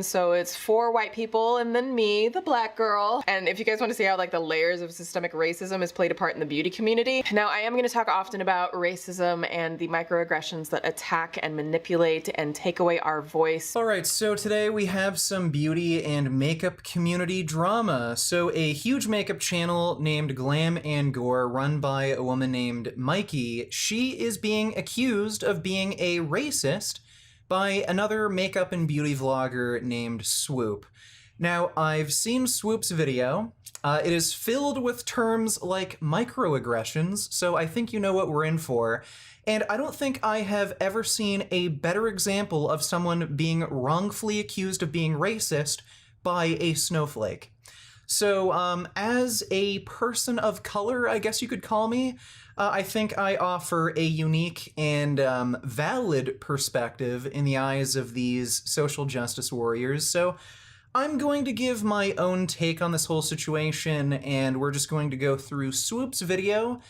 So it's 4 white people and then me, the black girl. And if you guys want to see how like the layers of systemic racism has played a part in the beauty community, now I am going to talk often about racism and the microaggressions that attack and manipulate and take away our voice. Alright, so today we have some beauty and makeup community drama. So a huge makeup channel named GlamGore, run by a woman named Mykie, she is being accused of being a racist by another makeup and beauty vlogger named Swoop. Now, I've seen Swoop's video. It is filled with terms like microaggressions, so I think you know what we're in for. And I don't think I have ever seen a better example of someone being wrongfully accused of being racist by a snowflake. So, as a person of color, I guess you could call me, I think I offer a unique and valid perspective in the eyes of these social justice warriors. So I'm going to give my own take on this whole situation, and we're just going to go through Swoop's video.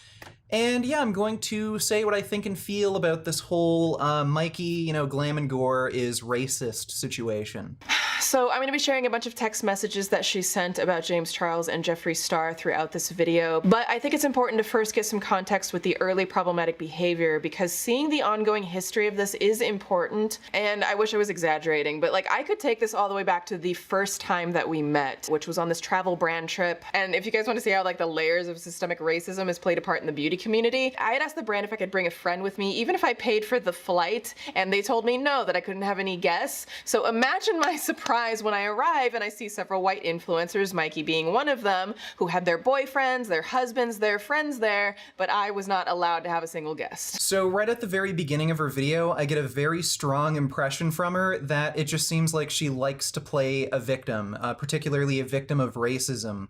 And yeah, I'm going to say what I think and feel about this whole Mykie, GlamGore is racist situation. So I'm going to be sharing a bunch of text messages that she sent about James Charles and Jeffree Star throughout this video, but I think it's important to first get some context with the early problematic behavior, because seeing the ongoing history of this is important, and I wish I was exaggerating, but like I could take this all the way back to the first time that we met, which was on this travel brand trip. And if you guys want to see how like the layers of systemic racism has played a part in the beauty community, I had asked the brand if I could bring a friend with me, even if I paid for the flight, and they told me no, that I couldn't have any guests. So imagine my surprise when I arrive and I see several white influencers, Mykie being one of them, who had their boyfriends, their husbands, their friends there, but I was not allowed to have a single guest. So right at the very beginning of her video, I get a very strong impression from her that it just seems like she likes to play a victim, particularly a victim of racism.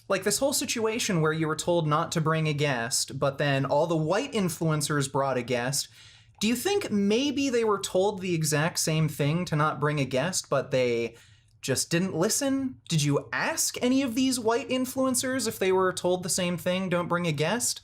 Like this whole situation where you were told not to bring a guest, but then all the white influencers brought a guest. Do you think maybe they were told the exact same thing to not bring a guest, but they just didn't listen? Did you ask any of these white influencers if they were told the same thing, don't bring a guest?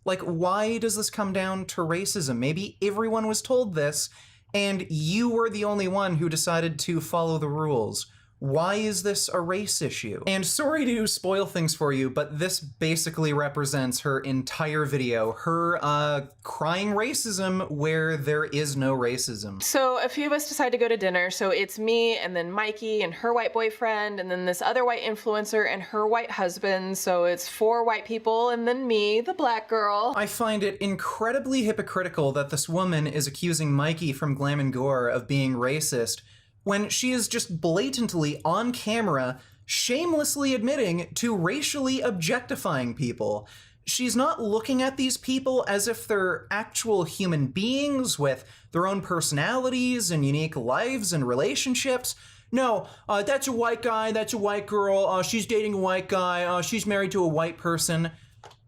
Like, why does this come down to racism? Maybe everyone was told this, and you were the only one who decided to follow the rules. Why is this a race issue? And sorry to spoil things for you, but this basically represents her entire video. Her crying racism where there is no racism. So a few of us decide to go to dinner. So it's me and then Mykie and her white boyfriend and then this other white influencer and her white husband. So it's 4 white people and then me, the black girl. I find it incredibly hypocritical that this woman is accusing Mykie from GlamGore of being racist, when she is just blatantly on camera, shamelessly admitting to racially objectifying people. She's not looking at these people as if they're actual human beings with their own personalities and unique lives and relationships. No, that's a white guy, that's a white girl, she's dating a white guy, she's married to a white person.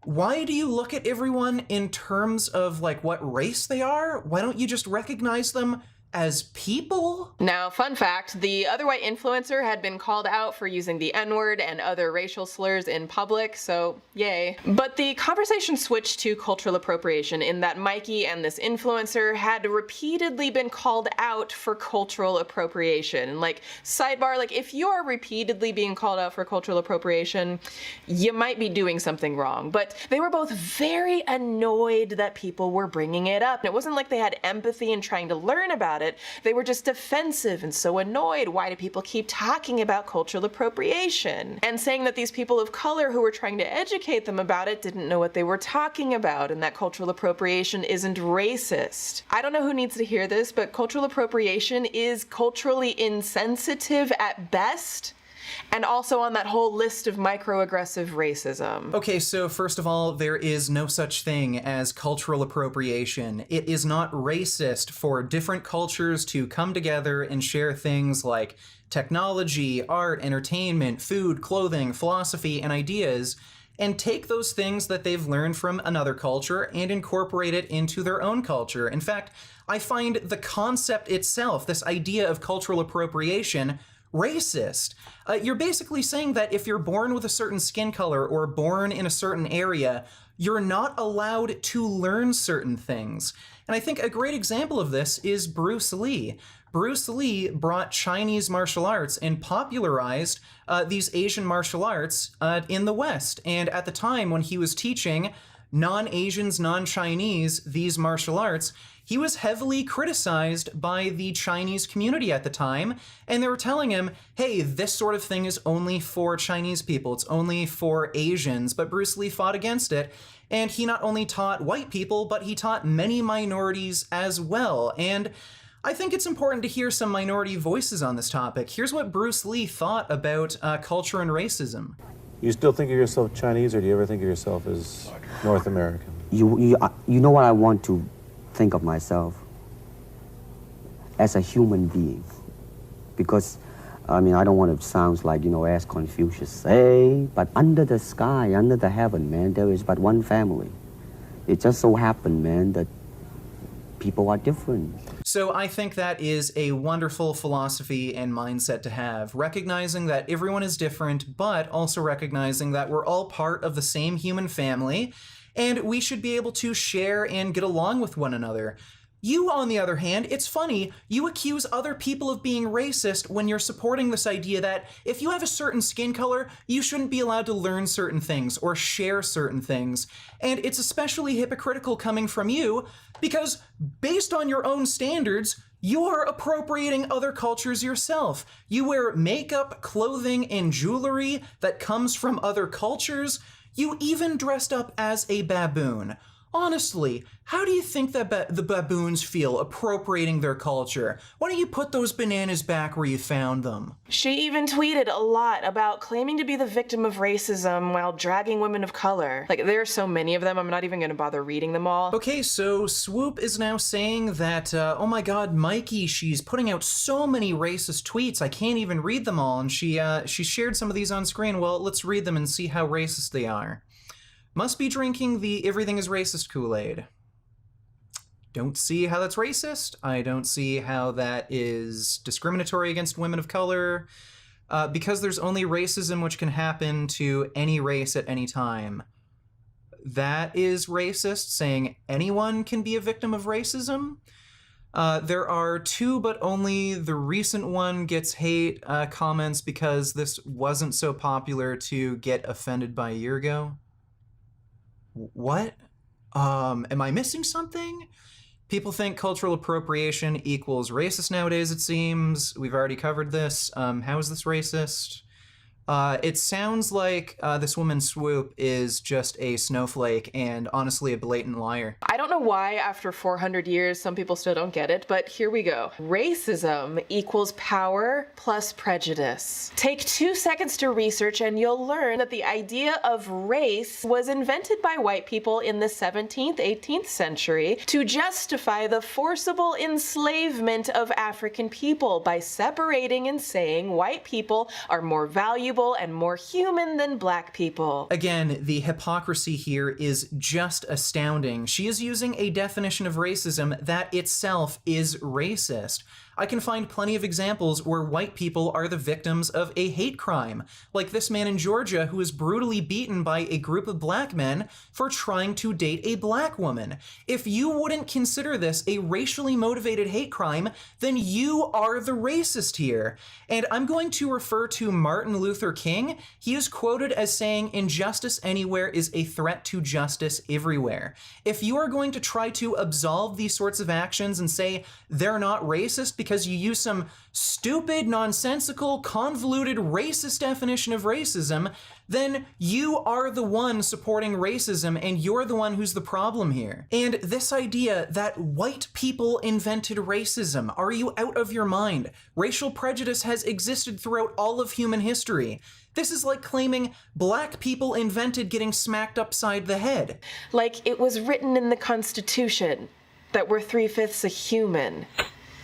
Why do you look at everyone in terms of like what race they are? Why don't you just recognize them as people? Now, fun fact, the other white influencer had been called out for using the N-word and other racial slurs in public, so yay. But the conversation switched to cultural appropriation in that Mykie and this influencer had repeatedly been called out for cultural appropriation. And like, sidebar, like if you are repeatedly being called out for cultural appropriation, you might be doing something wrong. But they were both very annoyed that people were bringing it up. And it wasn't like they had empathy and trying to learn about it. They were just defensive and so annoyed. Why do people keep talking about cultural appropriation? And saying that these people of color who were trying to educate them about it didn't know what they were talking about, and that cultural appropriation isn't racist. I don't know who needs to hear this, but cultural appropriation is culturally insensitive at best, and also on that whole list of microaggressive racism. Okay, so first of all, there is no such thing as cultural appropriation. It is not racist for different cultures to come together and share things like technology, art, entertainment, food, clothing, philosophy, and ideas, and take those things that they've learned from another culture and incorporate it into their own culture. In fact, I find the concept itself, this idea of cultural appropriation, racist. You're basically saying that if you're born with a certain skin color or born in a certain area, you're not allowed to learn certain things. And I think a great example of this is Bruce Lee. Bruce Lee brought Chinese martial arts and popularized these Asian martial arts in the West. And at the time when he was teaching non-Asians, non-Chinese these martial arts, he was heavily criticized by the Chinese community at the time, and they were telling him, hey, this sort of thing is only for Chinese people, it's only for Asians, but Bruce Lee fought against it, and he not only taught white people, but he taught many minorities as well, and I think it's important to hear some minority voices on this topic. Here's what Bruce Lee thought about culture and racism. You still think of yourself Chinese, or do you ever think of yourself as North American? You know what I want to think of myself? As a human being. Because, I mean, I don't want to sound like, as Confucius say, but under the sky, under the heaven, man, there is but one family. It just so happened, man, that people are different. So I think that is a wonderful philosophy and mindset to have, recognizing that everyone is different, but also recognizing that we're all part of the same human family, and we should be able to share and get along with one another. You, on the other hand, it's funny, you accuse other people of being racist when you're supporting this idea that if you have a certain skin color, you shouldn't be allowed to learn certain things or share certain things. And it's especially hypocritical coming from you because based on your own standards, you're appropriating other cultures yourself. You wear makeup, clothing, and jewelry that comes from other cultures. You even dressed up as a baboon. Honestly, how do you think that the baboons feel appropriating their culture? Why don't you put those bananas back where you found them? She even tweeted a lot about claiming to be the victim of racism while dragging women of color. Like, there are so many of them, I'm not even gonna bother reading them all. Okay, so Swoop is now saying that, oh my god, Mykie, she's putting out so many racist tweets, I can't even read them all, and she shared some of these on screen. Well, let's read them and see how racist they are. Must be drinking the everything is racist Kool-Aid. Don't see how that's racist. I don't see how that is discriminatory against women of color. Because there's only racism which can happen to any race at any time. That is racist, saying anyone can be a victim of racism. There are two, but only the recent one gets hate comments because this wasn't so popular to get offended by a year ago. What? Am I missing something? People think cultural appropriation equals racist nowadays, it seems. We've already covered this. How is this racist? It sounds like this woman Swoop is just a snowflake and honestly a blatant liar. I don't know why after 400 years some people still don't get it, but here we go. Racism equals power plus prejudice. Take 2 seconds to research and you'll learn that the idea of race was invented by white people in the 17th, 18th century to justify the forcible enslavement of African people by separating and saying white people are more valuable and more human than black people. Again, the hypocrisy here is just astounding. She is using a definition of racism that itself is racist. I can find plenty of examples where white people are the victims of a hate crime, like this man in Georgia who was brutally beaten by a group of black men for trying to date a black woman. If you wouldn't consider this a racially motivated hate crime, then you are the racist here. And I'm going to refer to Martin Luther King. He is quoted as saying, "Injustice anywhere is a threat to justice everywhere." If you are going to try to absolve these sorts of actions and say they're not racist because you use some stupid, nonsensical, convoluted, racist definition of racism, then you are the one supporting racism and you're the one who's the problem here. And this idea that white people invented racism, are you out of your mind? Racial prejudice has existed throughout all of human history. This is like claiming black people invented getting smacked upside the head. Like it was written in the Constitution that we're 3/5 a human.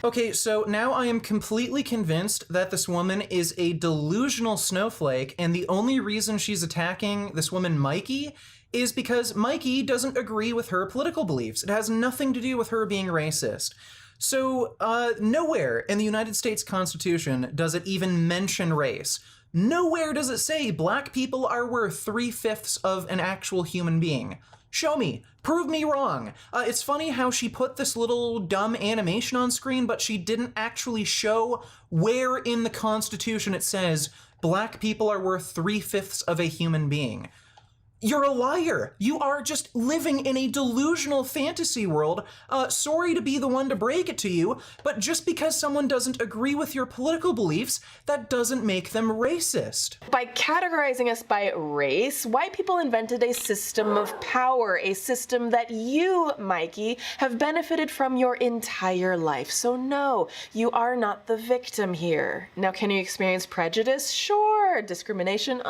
Okay, so now I am completely convinced that this woman is a delusional snowflake, and the only reason she's attacking this woman, Mykie, is because Mykie doesn't agree with her political beliefs. It has nothing to do with her being racist. So, nowhere in the United States Constitution does it even mention race. Nowhere does it say black people are worth 3/5 of an actual human being. Show me. Prove me wrong. It's funny how she put this little dumb animation on screen, but she didn't actually show where in the Constitution it says black people are worth 3/5 of a human being. You're a liar. You are just living in a delusional fantasy world. Sorry to be the one to break it to you, but just because someone doesn't agree with your political beliefs, that doesn't make them racist. By categorizing us by race, white people invented a system of power, a system that you, Mykie, have benefited from your entire life. So no, you are not the victim here. Now, can you experience prejudice? Sure. Discrimination?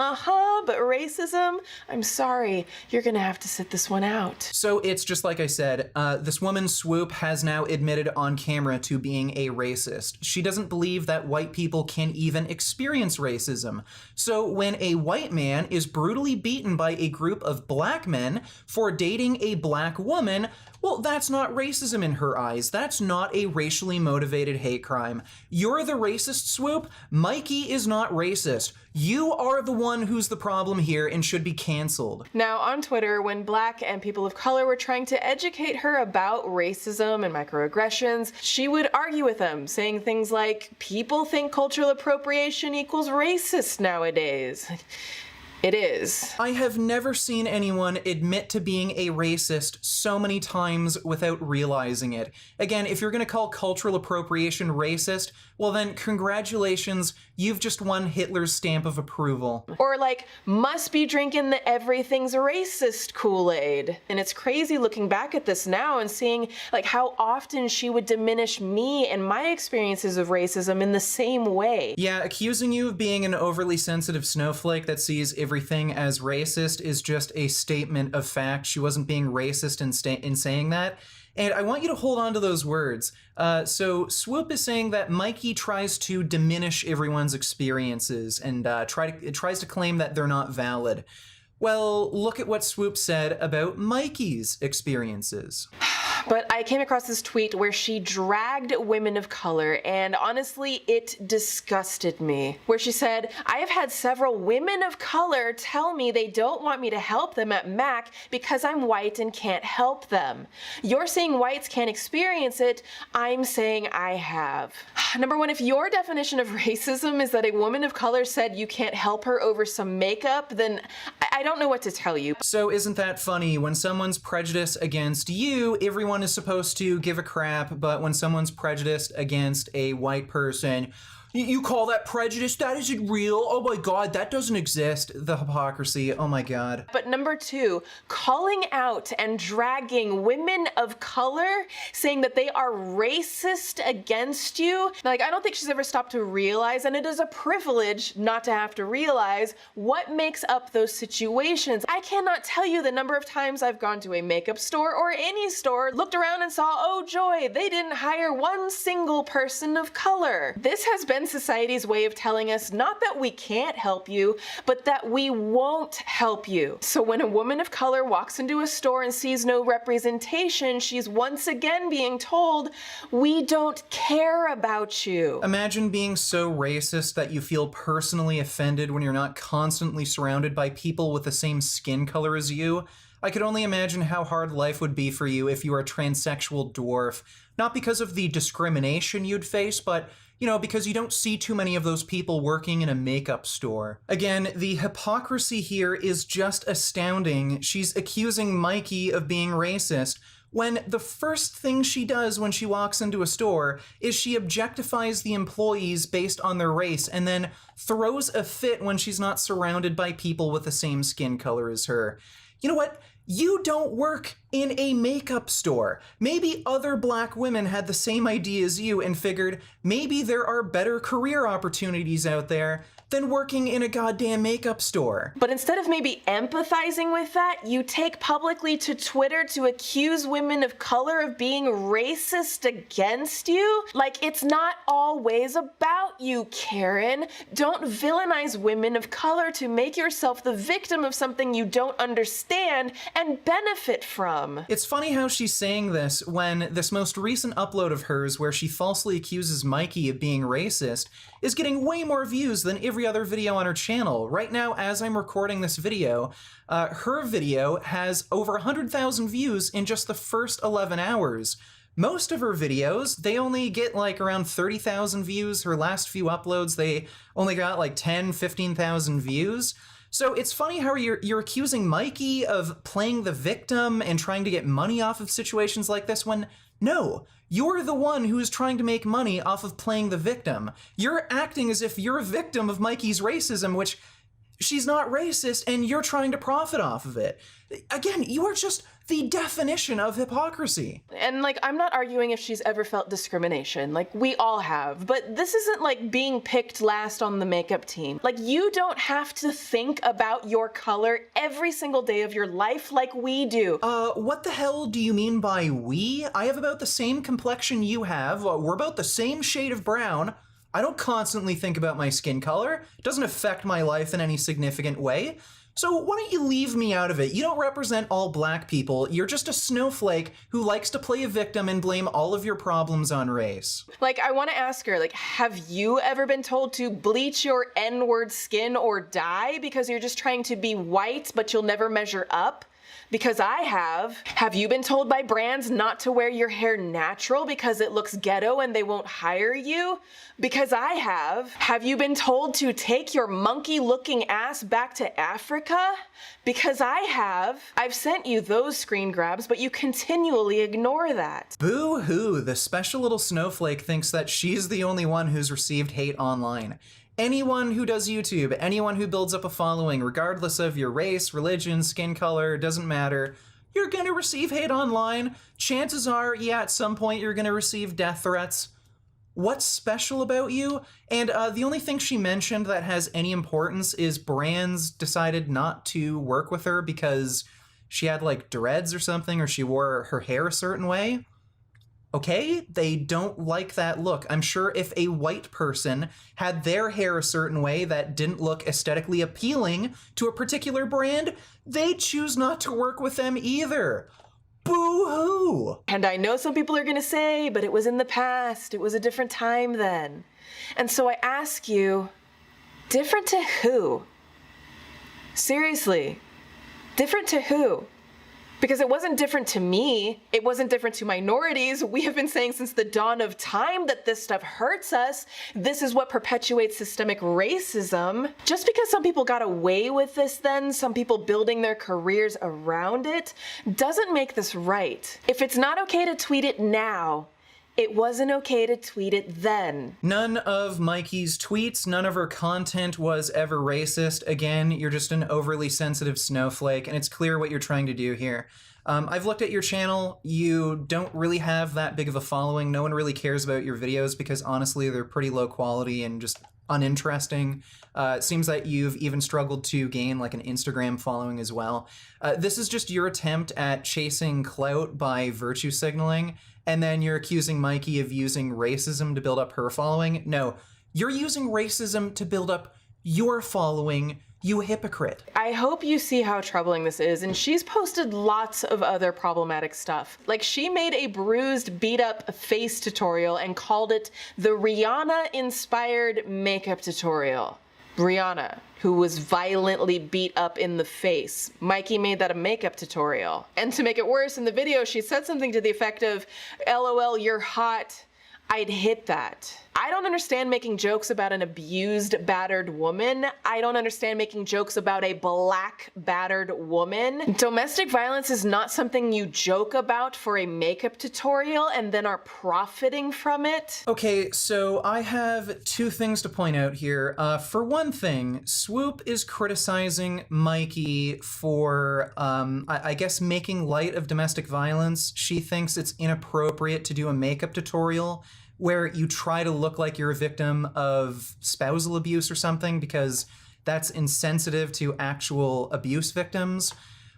But racism? I'm sorry, you're gonna have to sit this one out. So it's just like I said, this woman, Swoop, has now admitted on camera to being a racist. She doesn't believe that white people can even experience racism. So when a white man is brutally beaten by a group of black men for dating a black woman, well, that's not racism in her eyes. That's not a racially motivated hate crime. You're the racist, Swoop. Mykie is not racist. You are the one who's the problem here and should be canceled. Now, on Twitter, when black and people of color were trying to educate her about racism and microaggressions, she would argue with them, saying things like, people think cultural appropriation equals racist nowadays. It is. I have never seen anyone admit to being a racist so many times without realizing it. Again, if you're gonna call cultural appropriation racist, well then congratulations, you've just won Hitler's stamp of approval. Or like, must be drinking the everything's racist Kool-Aid. And it's crazy looking back at this now and seeing like how often she would diminish me and my experiences of racism in the same way. Yeah, accusing you of being an overly sensitive snowflake that sees everything as racist is just a statement of fact. She wasn't being racist in saying that. And I want you to hold on to those words. So Swoop is saying that Mykie tries to diminish everyone's experiences and tries to claim that they're not valid. Well, look at what Swoop said about Mykie's experiences. But I came across this tweet where she dragged women of color, and honestly, it disgusted me. Where she said, I have had several women of color tell me they don't want me to help them at Mac because I'm white and can't help them. You're saying whites can't experience it, I'm saying I have. Number one, if your definition of racism is that a woman of color said you can't help her over some makeup, then I don't know what to tell you. So isn't that funny? When someone's prejudiced against you, everyone is supposed to give a crap, but when someone's prejudiced against a white person, you call that prejudice? That isn't real. Oh my God, that doesn't exist. The hypocrisy, oh my God. But number two, calling out and dragging women of color, saying that they are racist against you. Like, I don't think she's ever stopped to realize, and it is a privilege not to have to realize what makes up those situations. I cannot tell you the number of times I've gone to a makeup store or any store, looked around and saw, oh joy, they didn't hire one single person of color. This has been society's way of telling us not that we can't help you, but that we won't help you. So when a woman of color walks into a store and sees no representation, she's once again being told, we don't care about you. Imagine being so racist that you feel personally offended when you're not constantly surrounded by people with the same skin color as you. I could only imagine how hard life would be for you if you were a transsexual dwarf. Not because of the discrimination you'd face, but you know, because you don't see too many of those people working in a makeup store. Again, the hypocrisy here is just astounding. She's accusing Mykie of being racist when the first thing she does when she walks into a store is she objectifies the employees based on their race and then throws a fit when she's not surrounded by people with the same skin color as her. You know what? You don't work in a makeup store. Maybe other black women had the same idea as you and figured maybe there are better career opportunities out there than working in a goddamn makeup store. But instead of maybe empathizing with that, you take publicly to Twitter to accuse women of color of being racist against you? Like, it's not always about you, Karen. Don't villainize women of color to make yourself the victim of something you don't understand and benefit from. dumb. It's funny how she's saying this when this most recent upload of hers where she falsely accuses Mykie of being racist is getting way more views than every other video on her channel. Right now, as I'm recording this video, her video has over 100,000 views in just the first 11 hours. Most of her videos, they only get like around 30,000 views. Her last few uploads, they only got like 10, 15,000 views. So it's funny how you're accusing Mykie of playing the victim and trying to get money off of situations like this when, no, you're the one who is trying to make money off of playing the victim. You're acting as if you're a victim of Mykie's racism, which she's not racist, and you're trying to profit off of it. Again, you are just the definition of hypocrisy. And like, I'm not arguing if she's ever felt discrimination, like we all have, but this isn't like being picked last on the makeup team. Like, you don't have to think about your color every single day of your life like we do. What the hell do you mean by we? I have about the same complexion you have. We're about the same shade of brown. I don't constantly think about my skin color. It doesn't affect my life in any significant way. So why don't you leave me out of it? You don't represent all black people. You're just a snowflake who likes to play a victim and blame all of your problems on race. Like, I want to ask her, like, have you ever been told to bleach your N-word skin or dye because you're just trying to be white but you'll never measure up? Because I have. Have you been told by brands not to wear your hair natural because it looks ghetto and they won't hire you? Because I have. Have you been told to take your monkey-looking ass back to Africa? Because I have. I've sent you those screen grabs, but you continually ignore that. Boo-hoo, the special little snowflake thinks that she's the only one who's received hate online. Anyone who does YouTube, anyone who builds up a following, regardless of your race, religion, skin color, doesn't matter, you're gonna receive hate online. Chances are, yeah, at some point you're gonna receive death threats. What's special about you? And the only thing she mentioned that has any importance is brands decided not to work with her because she had like dreads or something, or she wore her hair a certain way. Okay, they don't like that look. I'm sure if a white person had their hair a certain way that didn't look aesthetically appealing to a particular brand, they'd choose not to work with them either. Boo-hoo! And I know some people are gonna say, but it was in the past, it was a different time then. And so I ask you, different to who? Seriously, different to who? Because it wasn't different to me, it wasn't different to minorities. We have been saying since the dawn of time that this stuff hurts us. This is what perpetuates systemic racism. Just because some people got away with this then, some people building their careers around it, doesn't make this right. If it's not okay to tweet it now, it wasn't okay to tweet it then. None of Mykie's tweets, none of her content was ever racist. Again, you're just an overly sensitive snowflake, and it's clear what you're trying to do here. I've looked at your channel. You don't really have that big of a following. No one really cares about your videos because honestly, they're pretty low quality and just uninteresting. It seems that you've even struggled to gain like an Instagram following as well. This is just your attempt at chasing clout by virtue signaling, and then you're accusing Mykie of using racism to build up her following. No, you're using racism to build up your following, you hypocrite. I hope you see how troubling this is, and she's posted lots of other problematic stuff. Like, she made a bruised, beat up face tutorial and called it the Rihanna-inspired makeup tutorial. Rihanna, who was violently beat up in the face. Mykie made that a makeup tutorial. And to make it worse, in the video, she said something to the effect of, LOL, you're hot, I'd hit that. I don't understand making jokes about an abused, battered woman. I don't understand making jokes about a black, battered woman. Domestic violence is not something you joke about for a makeup tutorial and then are profiting from it. Okay, so I have two things to point out here. For one thing, Swoop is criticizing Mykie for, I guess, making light of domestic violence. She thinks it's inappropriate to do a makeup tutorial where you try to look like you're a victim of spousal abuse or something because that's insensitive to actual abuse victims.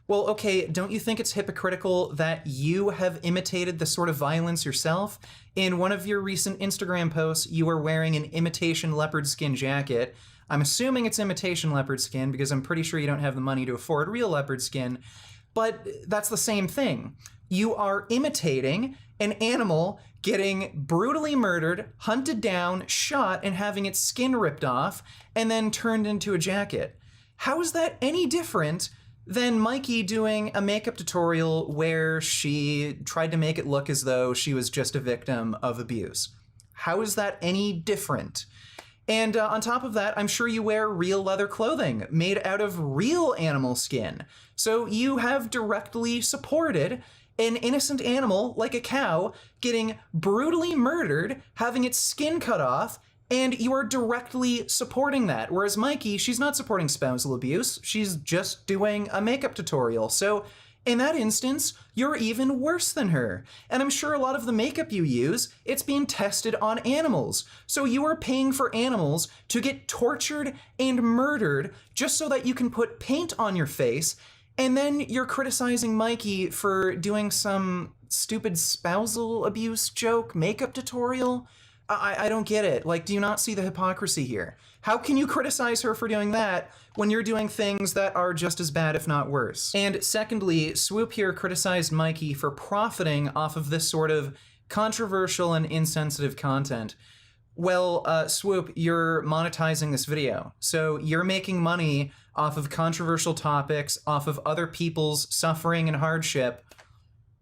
Well, okay, don't you think it's hypocritical that you have imitated the sort of violence yourself? In one of your recent Instagram posts, you were wearing an imitation leopard skin jacket. I'm assuming it's imitation leopard skin because I'm pretty sure you don't have the money to afford real leopard skin. but that's the same thing. You are imitating an animal getting brutally murdered, hunted down, shot, and having its skin ripped off, and then turned into a jacket. How is that any different than Mykie doing a makeup tutorial where she tried to make it look as though she was just a victim of abuse? How is that any different? And on top of that, I'm sure you wear real leather clothing made out of real animal skin. So you have directly supported an innocent animal, like a cow, getting brutally murdered, having its skin cut off, and you are directly supporting that. Whereas Mykie, she's not supporting spousal abuse, she's just doing a makeup tutorial. So in that instance, you're even worse than her. And I'm sure a lot of the makeup you use, it's being tested on animals. So you are paying for animals to get tortured and murdered just so that you can put paint on your face, and then you're criticizing Mykie for doing some stupid spousal abuse joke makeup tutorial? I don't get it. Like, do you not see the hypocrisy here? How can you criticize her for doing that when you're doing things that are just as bad, if not worse? And secondly, Swoop here criticized Mykie for profiting off of this sort of controversial and insensitive content. Well, Swoop, you're monetizing this video. So you're making money off of controversial topics, off of other people's suffering and hardship.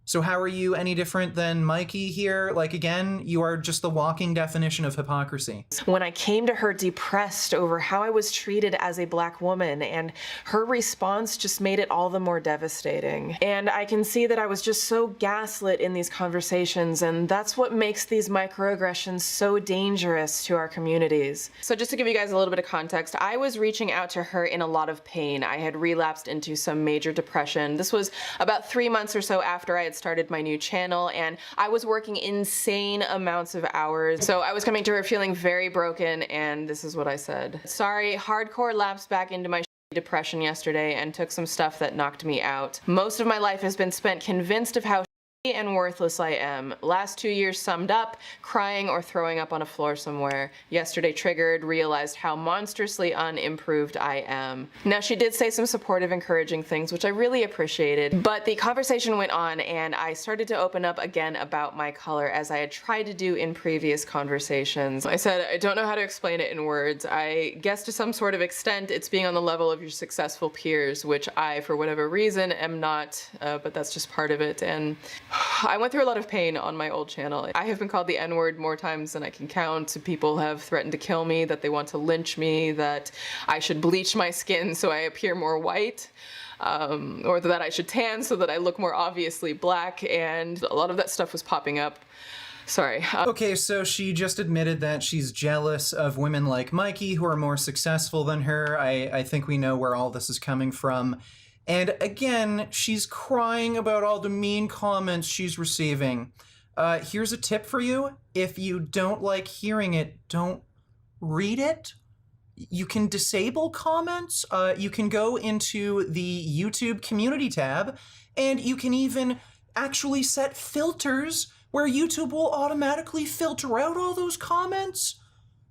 So how are you any different than Mykie here? Like, again, you are just the walking definition of hypocrisy. When I came to her depressed over how I was treated as a Black woman, and her response just made it all the more devastating. And I can see that I was just so gaslit in these conversations, and that's what makes these microaggressions so dangerous to our communities. So just to give you guys a little bit of context, I was reaching out to her in a lot of pain. I had relapsed into some major depression. This was about 3 months or so after I had started my new channel, and I was working insane amounts of hours. So I was coming to her feeling very broken, and this is what I said. Sorry, hardcore lapsed back into my depression yesterday and took some stuff that knocked me out. Most of my life has been spent convinced of how and worthless I am. Last 2 years summed up, crying or throwing up on a floor somewhere. Yesterday triggered, realized how monstrously unimproved I am. Now, she did say some supportive, encouraging things, which I really appreciated, but the conversation went on and I started to open up again about my color, as I had tried to do in previous conversations. I said, I don't know how to explain it in words. I guess to some sort of extent it's being on the level of your successful peers, which I, for whatever reason, am not, but that's just part of it. And I went through a lot of pain on my old channel. I have been called the N-word more times than I can count. People have threatened to kill me, that they want to lynch me, that I should bleach my skin so I appear more white, or that I should tan so that I look more obviously Black, and a lot of that stuff was popping up. Sorry. Okay, so she just admitted that she's jealous of women like Mykie who are more successful than her. I think we know where all this is coming from. And again, she's crying about all the mean comments she's receiving. Here's a tip for you. If you don't like hearing it, don't read it. You can disable comments. You can go into the YouTube community tab, and you can even actually set filters where YouTube will automatically filter out all those comments.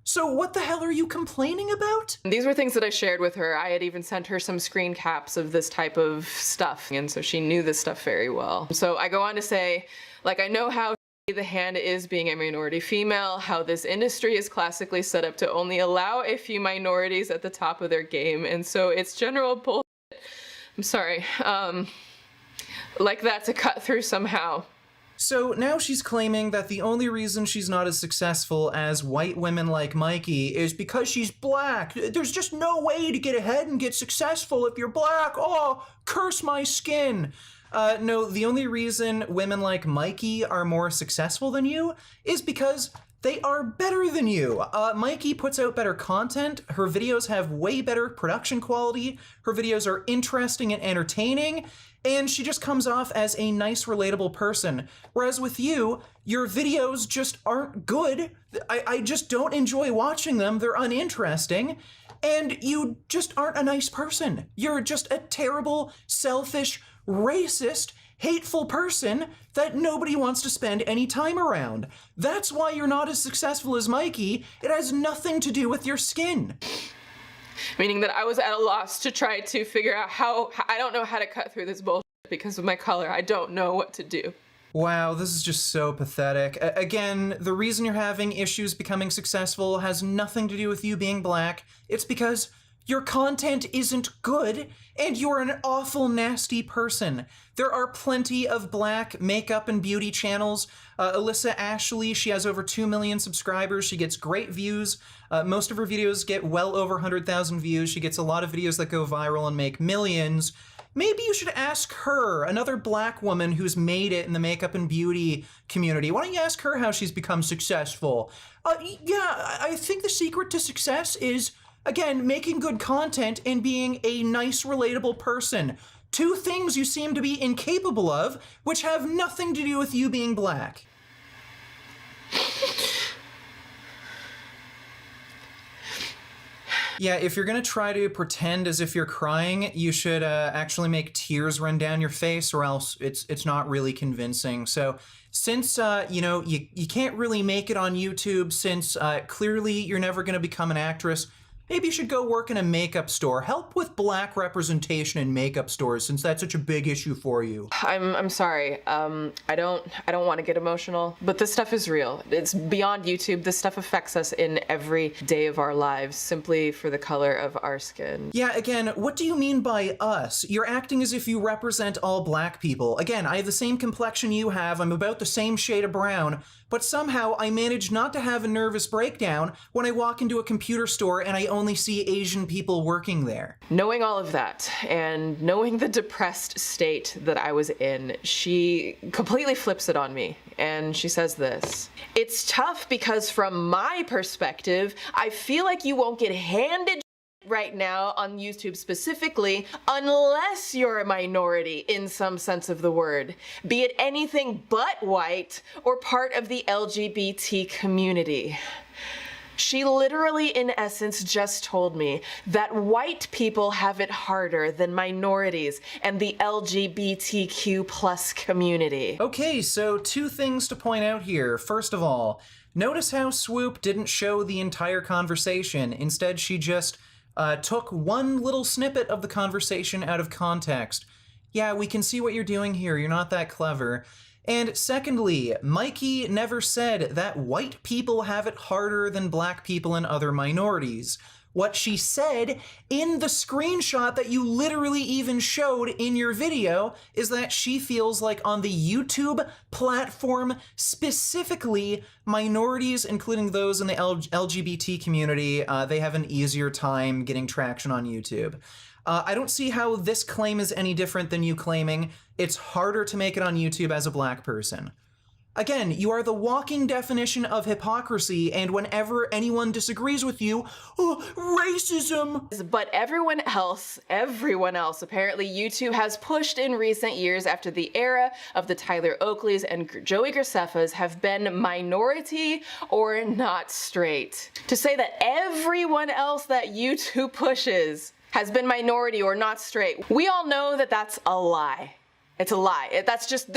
So what the hell are you complaining about? These were things that I shared with her. I had even sent her some screen caps of this type of stuff, and so she knew this stuff very well. So I go on to say, like, I know how the hand is being a minority female, how this industry is classically set up to only allow a few minorities at the top of their game, and so it's general bullshit. I'm sorry. Like that to cut through somehow. So now she's claiming that the only reason she's not as successful as white women like Mykie is because she's Black. There's just no way to get ahead and get successful if you're Black. Oh, curse my skin. No, the only reason women like Mykie are more successful than you is because they are better than you. Mykie puts out better content. Her videos have way better production quality. Her videos are interesting and entertaining. And she just comes off as a nice, relatable person. Whereas with you, your videos just aren't good. I just don't enjoy watching them. They're uninteresting. And you just aren't a nice person. You're just a terrible, selfish, racist, hateful person that nobody wants to spend any time around. That's why you're not as successful as Mykie. It has nothing to do with your skin. Meaning that I was at a loss to try to figure out how, I don't know how to cut through this bullshit. because of my color. I don't know what to do. Wow, this is just so pathetic. Again, the reason you're having issues becoming successful has nothing to do with you being black. It's because your content isn't good, and you're an awful, nasty person. There are plenty of black makeup and beauty channels. Alyssa Ashley, she has over 2 million subscribers. She gets great views. Most of her videos get well over 100,000 views. She gets a lot of videos that go viral and make millions. Maybe you should ask her, another black woman who's made it in the makeup and beauty community. Why don't you ask her how she's become successful? Yeah, I think the secret to success is, again, making good content and being a nice, relatable person. 2 things you seem to be incapable of, which have nothing to do with you being black. Yeah, if you're gonna try to pretend as if you're crying, you should actually make tears run down your face, or else it's not really convincing. So since, you know, you can't really make it on YouTube, since clearly you're never gonna become an actress, maybe you should go work in a makeup store. Help with black representation in makeup stores, since that's such a big issue for you. I'm sorry. I don't want to get emotional, but this stuff is real. It's beyond YouTube. This stuff affects us in every day of our lives, simply for the color of our skin. Yeah, again, what do you mean by us? You're acting as if you represent all black people. Again, I have the same complexion you have. I'm about the same shade of brown. But somehow I manage not to have a nervous breakdown when I walk into a computer store and I only see Asian people working there. Knowing all of that, and knowing the depressed state that I was in, she completely flips it on me, and she says this: "It's tough because from my perspective, I feel like you won't get handed right now on YouTube specifically unless you're a minority in some sense of the word, be it anything but white or part of the LGBT community." She literally, in essence, just told me that white people have it harder than minorities and the LGBTQ plus community. Okay, so 2 things to point out here. First of all, notice how Swoop didn't show the entire conversation. Instead, she just took one little snippet of the conversation out of context. Yeah, we can see what you're doing here. You're not that clever. And secondly, Mykie never said that white people have it harder than black people and other minorities. What she said in the screenshot that you literally even showed in your video is that she feels like on the YouTube platform, specifically, minorities, including those in the LGBT community, they have an easier time getting traction on YouTube. I don't see how this claim is any different than you claiming it's harder to make it on YouTube as a black person. Again, you are the walking definition of hypocrisy, and whenever anyone disagrees with you, oh, racism! But everyone else, apparently YouTube has pushed in recent years after the era of the Tyler Oakleys and Joey Graceffas have been minority or not straight. To say that everyone else that YouTube pushes has been minority or not straight, we all know that that's a lie. It's a lie. That's just,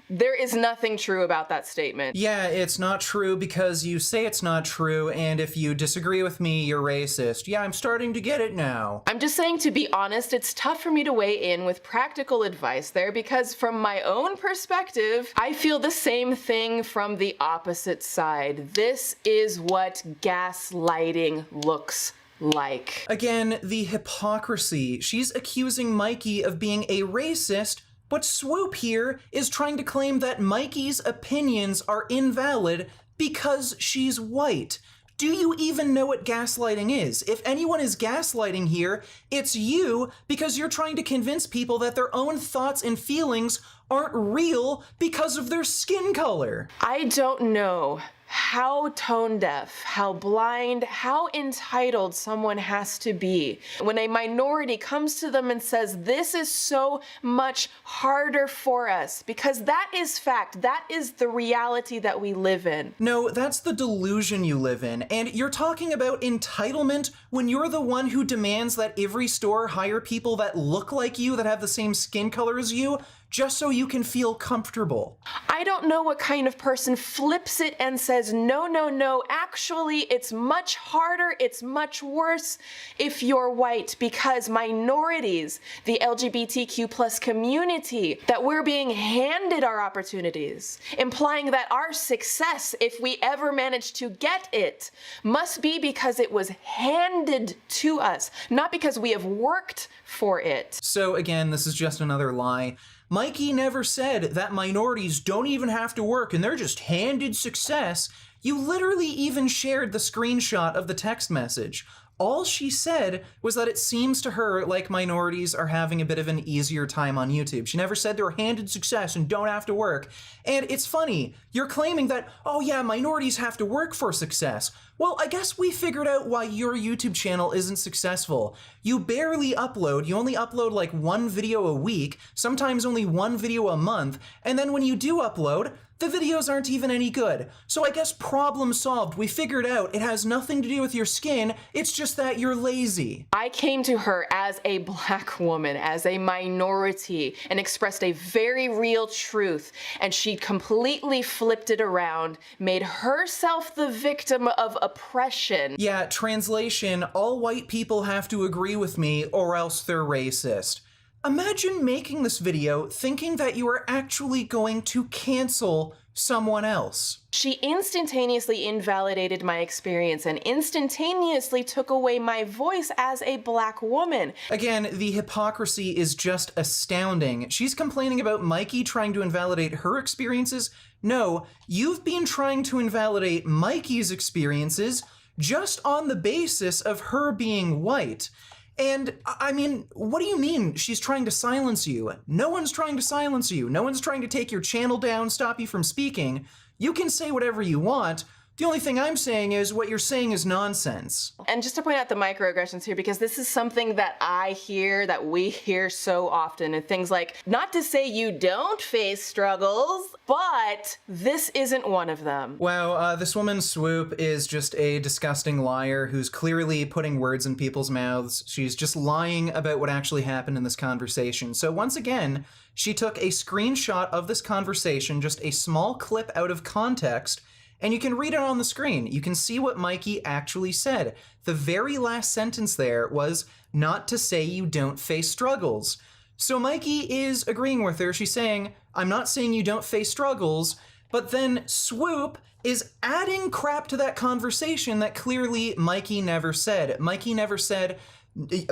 there is nothing true about that statement. Yeah, it's not true because you say it's not true, and if you disagree with me, you're racist. Yeah, I'm starting to get it now. I'm just saying, to be honest, it's tough for me to weigh in with practical advice there, because from my own perspective, I feel the same thing from the opposite side. This is what gaslighting looks like. Again, the hypocrisy. She's accusing Mykie of being a racist, but Swoop here is trying to claim that Mykie's opinions are invalid because she's white. Do you even know what gaslighting is? If anyone is gaslighting here, it's you, because you're trying to convince people that their own thoughts and feelings aren't real because of their skin color. I don't know how tone deaf, how blind, how entitled someone has to be when a minority comes to them and says, this is so much harder for us, because that is fact. That is the reality that we live in. No, that's the delusion you live in. And you're talking about entitlement when you're the one who demands that every store hire people that look like you, that have the same skin color as you. just so you can feel comfortable. I don't know what kind of person flips it and says, no, no, no, actually, it's much harder, it's much worse if you're white, because minorities, the LGBTQ plus community, that we're being handed our opportunities, implying that our success, if we ever manage to get it, must be because it was handed to us, not because we have worked for it. So again, this is just another lie. Mykie never said that minorities don't even have to work and they're just handed success. You literally even shared the screenshot of the text message. All she said was that it seems to her like minorities are having a bit of an easier time on YouTube. She never said they're handed success and don't have to work. And it's funny, you're claiming that, oh yeah, minorities have to work for success. Well, I guess we figured out why your YouTube channel isn't successful. You barely upload, you only upload like one video a week, sometimes only one video a month, and then when you do upload, the videos aren't even any good. So I guess problem solved. We figured out it has nothing to do with your skin, it's just that you're lazy. I came to her as a black woman, as a minority, and expressed a very real truth, and she completely flipped it around, made herself the victim of oppression. Yeah, translation, all white people have to agree with me or else they're racist. Imagine making this video thinking that you are actually going to cancel someone else. She instantaneously invalidated my experience and instantaneously took away my voice as a black woman. Again, the hypocrisy is just astounding. She's complaining about Mykie trying to invalidate her experiences. No, you've been trying to invalidate Mykie's experiences just on the basis of her being white. And, I mean, what do you mean she's trying to silence you? No one's trying to silence you. No one's trying to take your channel down, stop you from speaking. You can say whatever you want. The only thing I'm saying is what you're saying is nonsense. And just to point out the microaggressions here, because this is something that I hear, that we hear so often, and things like, not to say you don't face struggles, but this isn't one of them. Wow, this woman Swoop is just a disgusting liar who's clearly putting words in people's mouths. She's just lying about what actually happened in this conversation. So once again, she took a screenshot of this conversation, just a small clip out of context, and you can read it on the screen. You can see what Mykie actually said. The very last sentence there was, not to say you don't face struggles. So Mykie is agreeing with her. She's saying, I'm not saying you don't face struggles, but then Swoop is adding crap to that conversation that clearly Mykie never said. Mykie never said,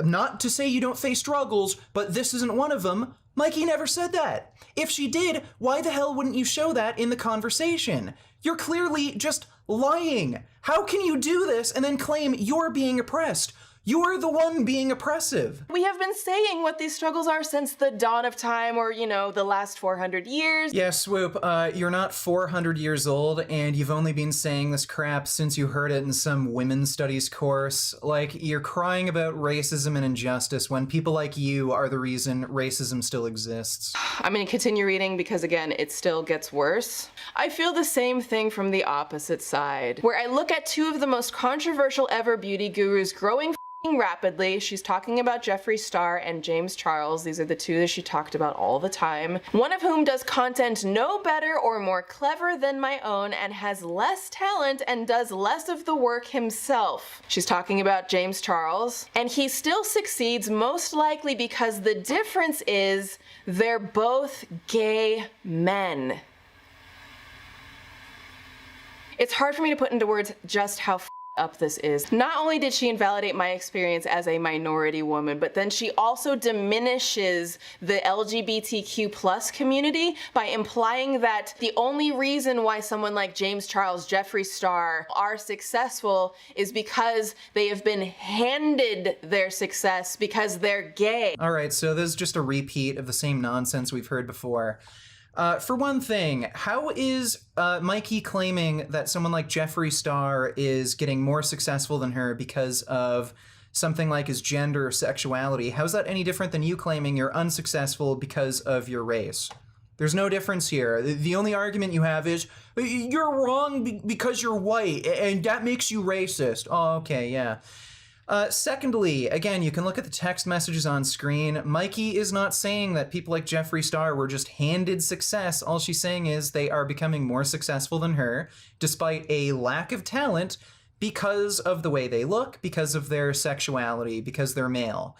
not to say you don't face struggles, but this isn't one of them. Mykie never said that. If she did, why the hell wouldn't you show that in the conversation? You're clearly just lying. How can you do this and then claim you're being oppressed? You're the one being oppressive. We have been saying what these struggles are since the dawn of time, or, you know, the last 400 years. Yeah, Swoop, you're not 400 years old, and you've only been saying this crap since you heard it in some women's studies course. Like, you're crying about racism and injustice when people like you are the reason racism still exists. I'm gonna continue reading because, again, it still gets worse. I feel the same thing from the opposite side, where I look at two of the most controversial ever beauty gurus growing rapidly. She's talking about Jeffree Star and James Charles. These are the two that she talked about all the time. One of whom does content no better or more clever than my own and has less talent and does less of the work himself. She's talking about James Charles, and he still succeeds most likely because the difference is they're both gay men. It's hard for me to put into words just how up this is. Not only did she invalidate my experience as a minority woman, but then she also diminishes the LGBTQ plus community by implying that the only reason why someone like James Charles, Jeffree Star are successful is because they have been handed their success because they're gay. All right, so this is just a repeat of the same nonsense we've heard before. For one thing, how is Mykie claiming that someone like Jeffree Star is getting more successful than her because of something like his gender or sexuality? How's that any different than you claiming you're unsuccessful because of your race? There's no difference here. The only argument you have is, you're wrong because you're white, and that makes you racist. Oh, okay, yeah. Secondly, again, you can look at the text messages on screen. Mykie is not saying that people like Jeffree Star were just handed success. All she's saying is they are becoming more successful than her, despite a lack of talent, because of the way they look, because of their sexuality, because they're male.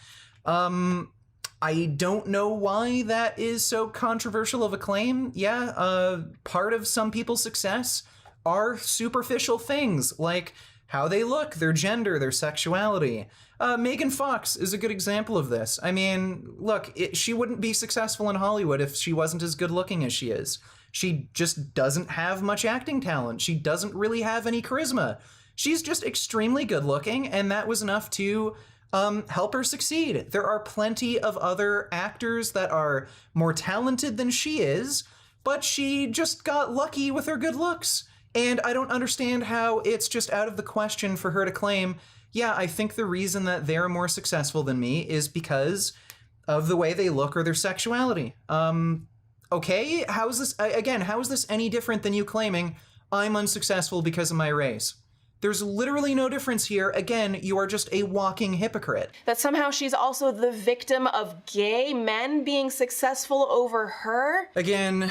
I don't know why that is so controversial of a claim. Yeah, part of some people's success are superficial things, like how they look, their gender, their sexuality. Megan Fox is a good example of this. I mean, look, she wouldn't be successful in Hollywood if she wasn't as good looking as she is. She just doesn't have much acting talent. She doesn't really have any charisma. She's just extremely good looking, and that was enough to help her succeed. There are plenty of other actors that are more talented than she is, but she just got lucky with her good looks. And I don't understand how it's just out of the question for her to claim, yeah, I think the reason that they're more successful than me is because of the way they look or their sexuality. Okay, how is this any different than you claiming I'm unsuccessful because of my race? There's literally no difference here. Again, you are just a walking hypocrite. That somehow she's also the victim of gay men being successful over her? Again,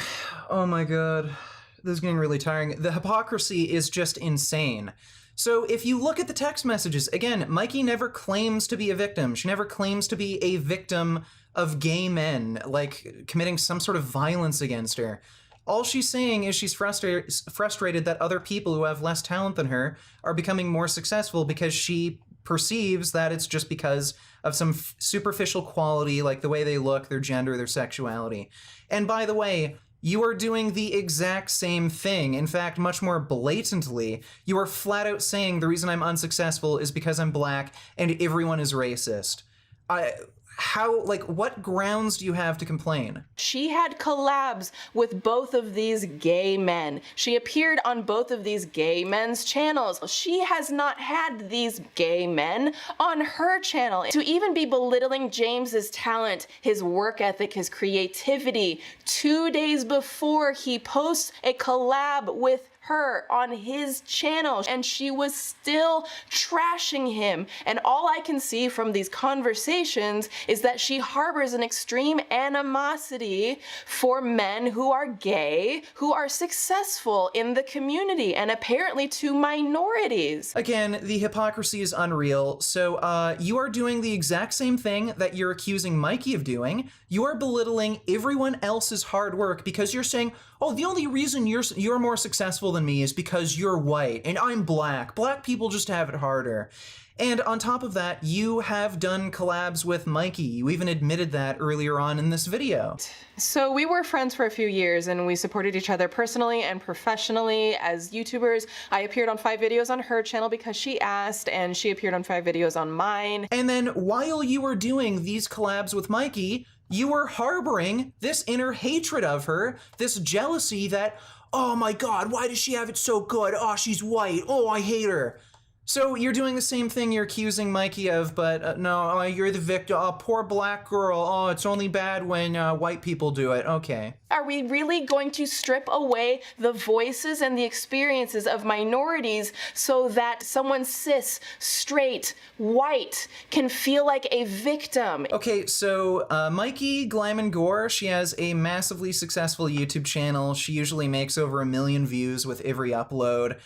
oh my god. This is getting really tiring. The hypocrisy is just insane. So if you look at the text messages, again, Mykie never claims to be a victim. She never claims to be a victim of gay men, like committing some sort of violence against her. All she's saying is she's frustrated that other people who have less talent than her are becoming more successful because she perceives that it's just because of some superficial quality, like the way they look, their gender, their sexuality. And by the way, you are doing the exact same thing. In fact, much more blatantly, you are flat out saying the reason I'm unsuccessful is because I'm black and everyone is racist. What grounds do you have to complain? She had collabs with both of these gay men. She appeared on both of these gay men's channels. She has not had these gay men on her channel. To even be belittling James's talent, his work ethic, his creativity, 2 days before he posts a collab with her on his channel, and she was still trashing him. And all I can see from these conversations is that she harbors an extreme animosity for men who are gay, who are successful in the community, and apparently to minorities. Again, the hypocrisy is unreal. So you are doing the exact same thing that you're accusing Mykie of doing. You are belittling everyone else's hard work because you're saying, oh, the only reason you're more successful than me is because you're white and I'm black. Black people just have it harder. And on top of that, you have done collabs with Mykie. You even admitted that earlier on in this video. So we were friends for a few years and we supported each other personally and professionally as YouTubers. I appeared on 5 videos on her channel because she asked, and she appeared on 5 videos on mine. And then while you were doing these collabs with Mykie, you were harboring this inner hatred of her, this jealousy that, oh my god, why does she have it so good? Oh, she's white. Oh, I hate her. So you're doing the same thing you're accusing Mykie of, but no, you're the victim. Oh, poor black girl. Oh, it's only bad when white people do it. Okay. Are we really going to strip away the voices and the experiences of minorities so that someone cis, straight, white can feel like a victim? Okay, so Mykie GlamGore, she has a massively successful YouTube channel. She usually makes over 1 million views with every upload.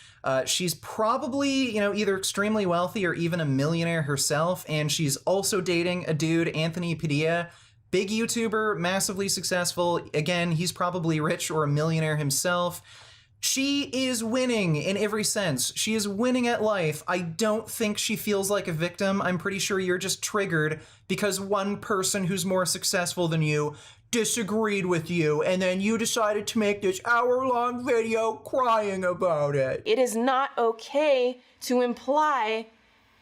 She's probably, either extremely wealthy or even a millionaire herself, and she's also dating a dude, Anthony Padilla. Big YouTuber, massively successful. Again, he's probably rich or a millionaire himself. She is winning in every sense. She is winning at life. I don't think she feels like a victim. I'm pretty sure you're just triggered because one person who's more successful than you disagreed with you, and then you decided to make this hour-long video crying about it. It is not okay to imply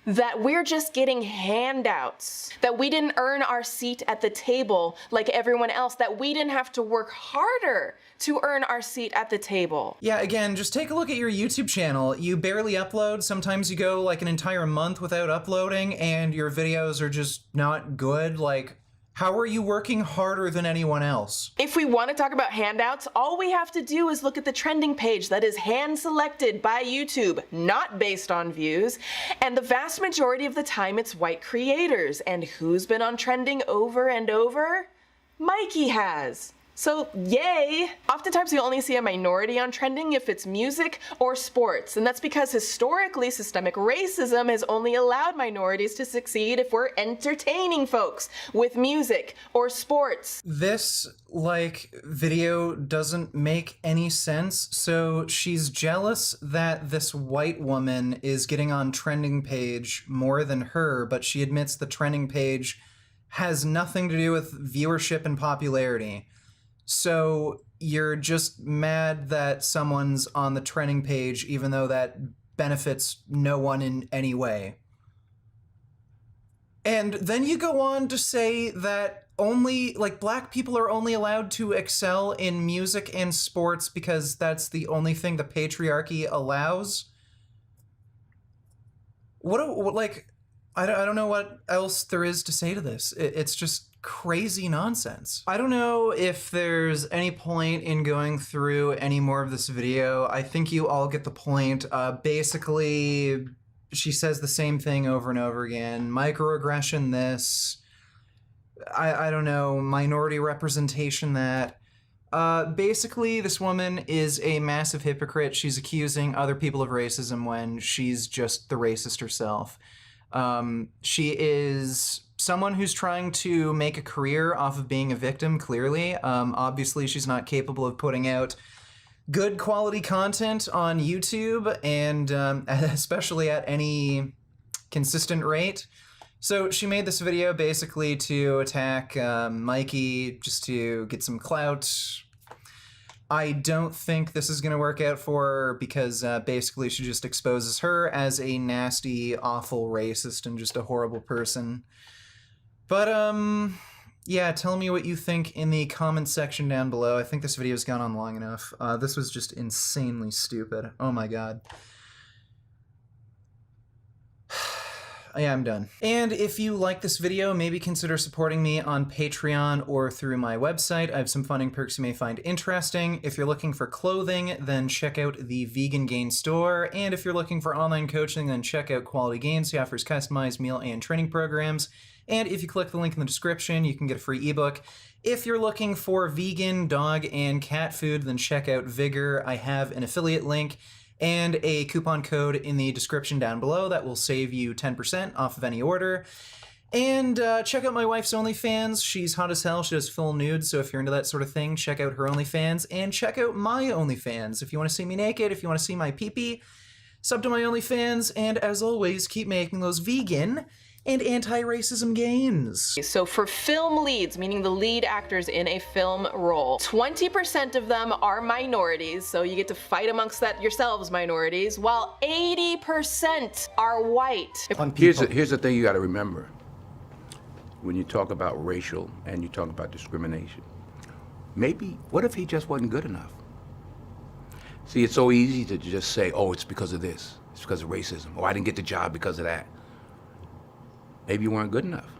that we're just getting handouts, that we didn't earn our seat at the table like everyone else, that we didn't have to work harder to earn our seat at the table. Yeah, again, just take a look at your YouTube channel. You barely upload. Sometimes you go like an entire month without uploading and your videos are just not good. Like, How are you working harder than anyone else? If we want to talk about handouts, all we have to do is look at the trending page that is hand-selected by YouTube, not based on views, and the vast majority of the time it's white creators. And who's been on trending over and over? Mykie has. So yay! Oftentimes you only see a minority on trending if it's music or sports, and that's because historically systemic racism has only allowed minorities to succeed if we're entertaining folks with music or sports. This, video doesn't make any sense. So she's jealous that this white woman is getting on trending page more than her, but she admits the trending page has nothing to do with viewership and popularity. So you're just mad that someone's on the trending page even though that benefits no one in any way. And then you go on to say that only, black people are only allowed to excel in music and sports because that's the only thing the patriarchy allows. I don't know what else there is to say to this. It's just crazy nonsense. I don't know if there's any point in going through any more of this video. I think you all get the point. Basically, she says the same thing over and over again. Microaggression this. I don't know, minority representation that. Basically, this woman is a massive hypocrite. She's accusing other people of racism when she's just the racist herself. She is someone who's trying to make a career off of being a victim, clearly. Obviously, she's not capable of putting out good quality content on YouTube, and especially at any consistent rate. So she made this video basically to attack Mykie, just to get some clout. I don't think this is going to work out for her because basically she just exposes her as a nasty, awful racist and just a horrible person. But, yeah, tell me what you think in the comments section down below. I think this video's gone on long enough. This was just insanely stupid. Oh my god. Yeah, I'm done. And if you like this video, maybe consider supporting me on Patreon or through my website. I have some funding perks you may find interesting. If you're looking for clothing, then check out the Vegan Gain store. And if you're looking for online coaching, then check out Quality Gains. He offers customized meal and training programs. And if you click the link in the description, you can get a free ebook. If you're looking for vegan, dog, and cat food, then check out Vigor. I have an affiliate link and a coupon code in the description down below that will save you 10% off of any order. And check out my wife's OnlyFans. She's hot as hell. She does full nudes, so if you're into that sort of thing, check out her OnlyFans. And check out my OnlyFans. If you want to see me naked, if you want to see my pee-pee, sub to my OnlyFans. And as always, keep making those vegan and anti-racism gains. So for film leads, meaning the lead actors in a film role, 20% of them are minorities, so you get to fight amongst that yourselves, minorities, while 80% are white. Here's the thing you got to remember when you talk about racial and you talk about discrimination. Maybe, what if he just wasn't good enough? See, it's so easy to just say, oh, it's because of this, it's because of racism, or I didn't get the job because of that. Maybe you weren't good enough.